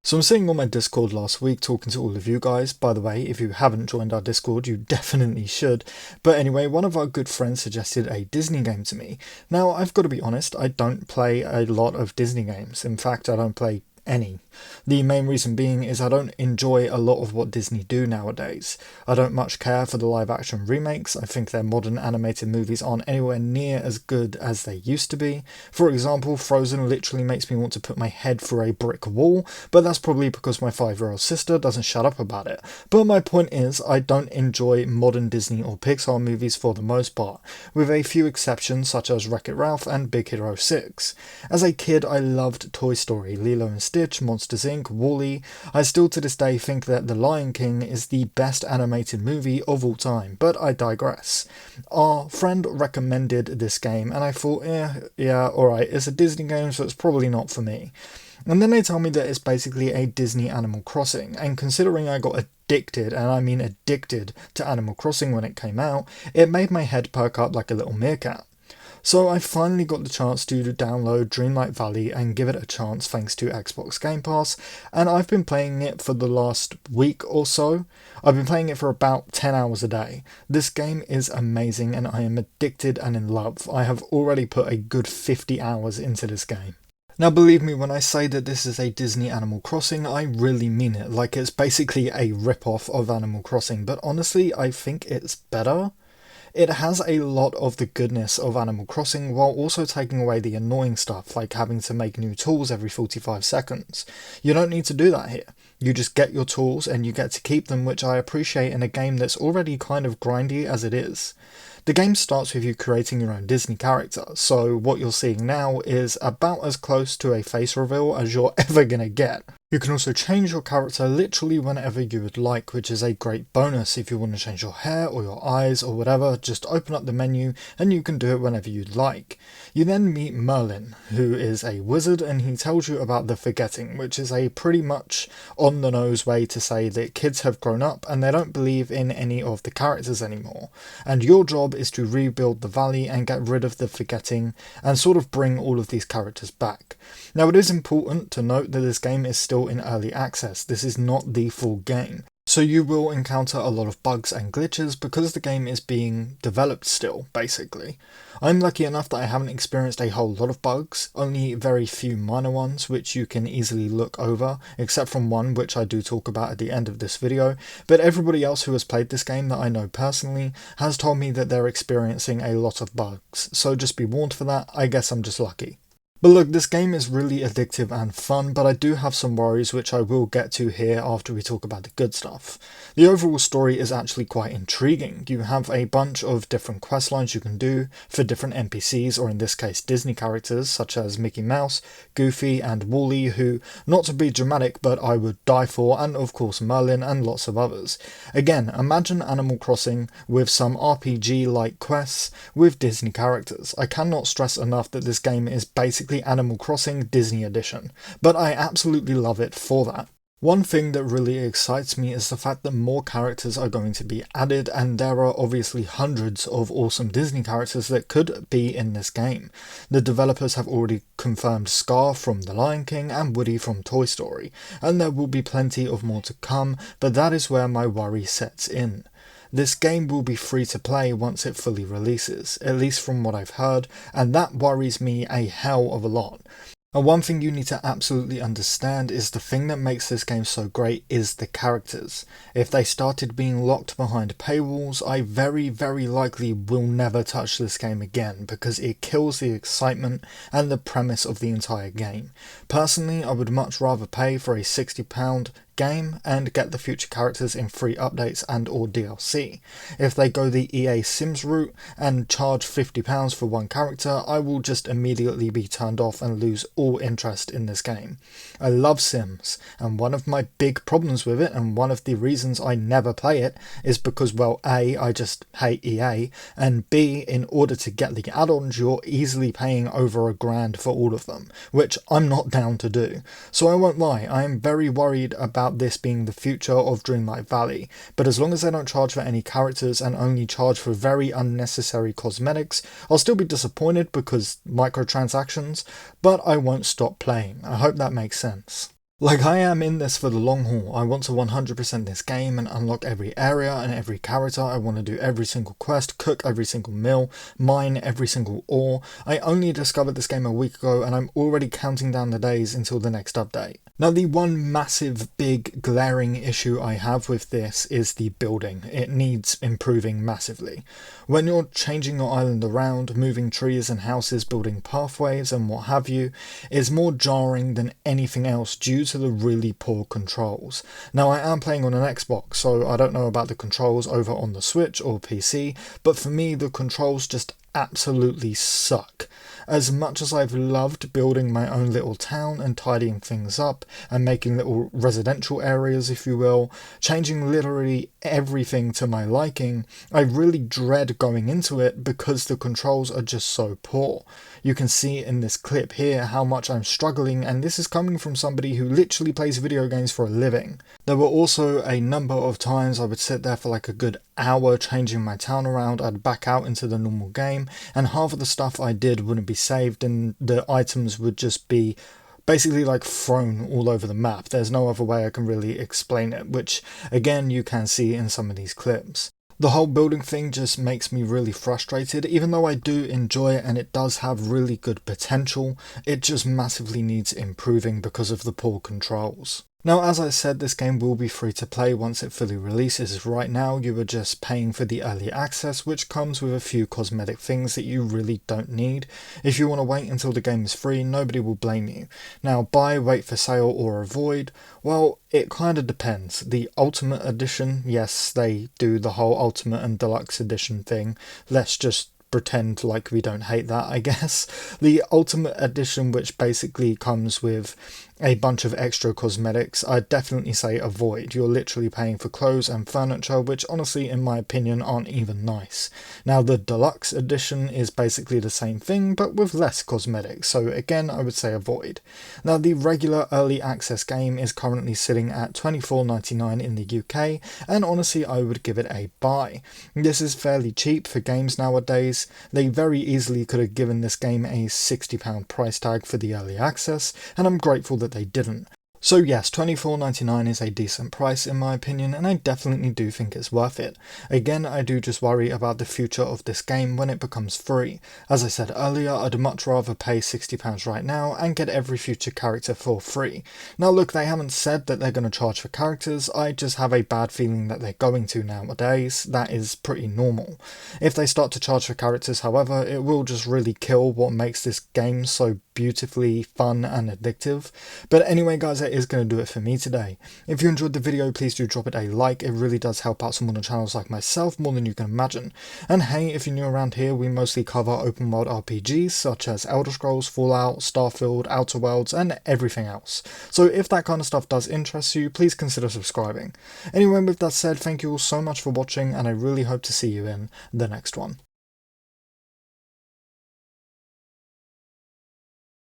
So I'm sitting on my Discord last week talking to all of you guys. By the way, if you haven't joined our Discord, you definitely should. But anyway, one of our good friends suggested a Disney game to me. Now, I've got to be honest, I don't play a lot of Disney games. In fact, I don't play any. The main reason being is I don't enjoy a lot of what Disney do nowadays. I don't much care for the live action remakes. I think their modern animated movies aren't anywhere near as good as they used to be. For example, Frozen literally makes me want to put my head through a brick wall, but that's probably because my 5-year-old sister doesn't shut up about it. But my point is, I don't enjoy modern Disney or Pixar movies for the most part, with a few exceptions such as Wreck-It Ralph and Big Hero 6. As a kid, I loved Toy Story, Lilo and Stitch, Monsters Inc., WALL-E. I still to this day think that The Lion King is the best animated movie of all time, but I digress. Our friend recommended this game and I thought, yeah, alright, it's a Disney game so it's probably not for me. And then they tell me that it's basically a Disney Animal Crossing, and considering I got addicted, and I mean addicted, to Animal Crossing when it came out, it made my head perk up like a little meerkat. So I finally got the chance to download Dreamlight Valley and give it a chance thanks to Xbox Game Pass, and I've been playing it for the last week or so. I've been playing it for about 10 hours a day. This game is amazing and I am addicted and in love. I have already put a good 50 hours into this game. Now believe me when I say that this is a Disney Animal Crossing, I really mean it, like it's basically a rip-off of Animal Crossing, but honestly I think it's better. It has a lot of the goodness of Animal Crossing while also taking away the annoying stuff like having to make new tools every 45 seconds. You don't need to do that here. You just get your tools and you get to keep them, which I appreciate in a game that's already kind of grindy as it is. The game starts with you creating your own Disney character, so what you're seeing now is about as close to a face reveal as you're ever gonna get. You can also change your character literally whenever you would like, which is a great bonus. If you want to change your hair or your eyes or whatever, just open up the menu and you can do it whenever you'd like. You then meet Merlin, who is a wizard, and he tells you about the forgetting, which is a pretty much on-the-nose way to say that kids have grown up and they don't believe in any of the characters anymore. And your job is to rebuild the valley and get rid of the forgetting and sort of bring all of these characters back. Now it is important to note that this game is still in early access. This is not the full game. So you will encounter a lot of bugs and glitches because the game is being developed still, basically. I'm lucky enough that I haven't experienced a whole lot of bugs, only very few minor ones which you can easily look over, except from one which I do talk about at the end of this video, but everybody else who has played this game that I know personally has told me that they're experiencing a lot of bugs, so just be warned for that. I guess I'm just lucky. But look, this game is really addictive and fun, but I do have some worries which I will get to here after we talk about the good stuff. The overall story is actually quite intriguing. You have a bunch of different quest lines you can do for different NPCs, or in this case Disney characters such as Mickey Mouse, Goofy and WALL-E, who, not to be dramatic, but I would die for, and of course Merlin and lots of others. Again, imagine Animal Crossing with some RPG-like quests with Disney characters. I cannot stress enough that this game is basically Animal Crossing Disney Edition, but I absolutely love it for that. One thing that really excites me is the fact that more characters are going to be added, and there are obviously hundreds of awesome Disney characters that could be in this game. The developers have already confirmed Scar from The Lion King and Woody from Toy Story, and there will be plenty of more to come, but that is where my worry sets in. This game will be free to play once it fully releases, at least from what I've heard, and that worries me a hell of a lot. And one thing you need to absolutely understand is the thing that makes this game so great is the characters. If they started being locked behind paywalls, I very likely will never touch this game again because it kills the excitement and the premise of the entire game. Personally, I would much rather pay for a £60 game and get the future characters in free updates and or DLC. If they go the EA Sims route and charge £50 for one character, I will just immediately be turned off and lose all interest in this game. I love Sims, and one of my big problems with it, and one of the reasons I never play it, is because, well, A, I just hate EA, and B, in order to get the add-ons you're easily paying over £1,000 for all of them, which I'm not down to do. So I won't lie, I am very worried about this being the future of Dreamlight Valley, but as long as they don't charge for any characters and only charge for very unnecessary cosmetics, I'll still be disappointed because microtransactions, but I won't stop playing. I hope that makes sense. Like, I am in this for the long haul. I want to 100% this game and unlock every area and every character. I want to do every single quest, cook every single meal, mine every single ore. I only discovered this game a week ago and I'm already counting down the days until the next update. Now, the one massive, big, glaring issue I have with this is the building. It needs improving massively. When you're changing your island around, moving trees and houses, building pathways and what have you, is more jarring than anything else due to the really poor controls. Now, I am playing on an Xbox, so I don't know about the controls over on the Switch or PC, but for me, the controls just absolutely suck. As much as I've loved building my own little town and tidying things up and making little residential areas, if you will, changing literally everything to my liking, I really dread going into it because the controls are just so poor. You can see in this clip here how much I'm struggling, and this is coming from somebody who literally plays video games for a living. There were also a number of times I would sit there for like a good hour changing my town around. I'd back out into the normal game and half of the stuff I did wouldn't be saved and the items would just be basically like thrown all over the map. There's no other way I can really explain it, which again you can see in some of these clips. The whole building thing just makes me really frustrated. Even though I do enjoy it and it does have really good potential, it just massively needs improving because of the poor controls. Now, as I said, this game will be free to play once it fully releases. Right now, you are just paying for the early access, which comes with a few cosmetic things that you really don't need. If you want to wait until the game is free, nobody will blame you. Now, buy, wait for sale, or avoid, well, it kind of depends. The Ultimate Edition, yes, they do the whole Ultimate and Deluxe Edition thing. Let's just pretend like we don't hate that, I guess. The Ultimate Edition, which basically comes with a bunch of extra cosmetics, I'd definitely say avoid. You're literally paying for clothes and furniture, which honestly, in my opinion, aren't even nice. Now, the Deluxe Edition is basically the same thing, but with less cosmetics, so again, I would say avoid. Now, the regular early access game is currently sitting at $24.99 in the UK, and honestly, I would give it a buy. This is fairly cheap for games nowadays. They very easily could have given this game a £60 price tag for the early access, and I'm grateful that they didn't. So yes, $24.99 is a decent price in my opinion, and I definitely do think it's worth it. Again, I do just worry about the future of this game when it becomes free. As I said earlier, I'd much rather pay £60 right now and get every future character for free. Now look, they haven't said that they're going to charge for characters, I just have a bad feeling that they're going to nowadays. That is pretty normal. If they start to charge for characters, however, it will just really kill what makes this game so beautifully fun and addictive. But anyway guys, that is going to do it for me today. If you enjoyed the video, please do drop it a like. It really does help out smaller channels like myself more than you can imagine. And hey, if you're new around here, we mostly cover open world RPGs such as Elder Scrolls, Fallout, Starfield, Outer Worlds, and everything else. So if that kind of stuff does interest you, please consider subscribing. Anyway, with that said, thank you all so much for watching, and I really hope to see you in the next one.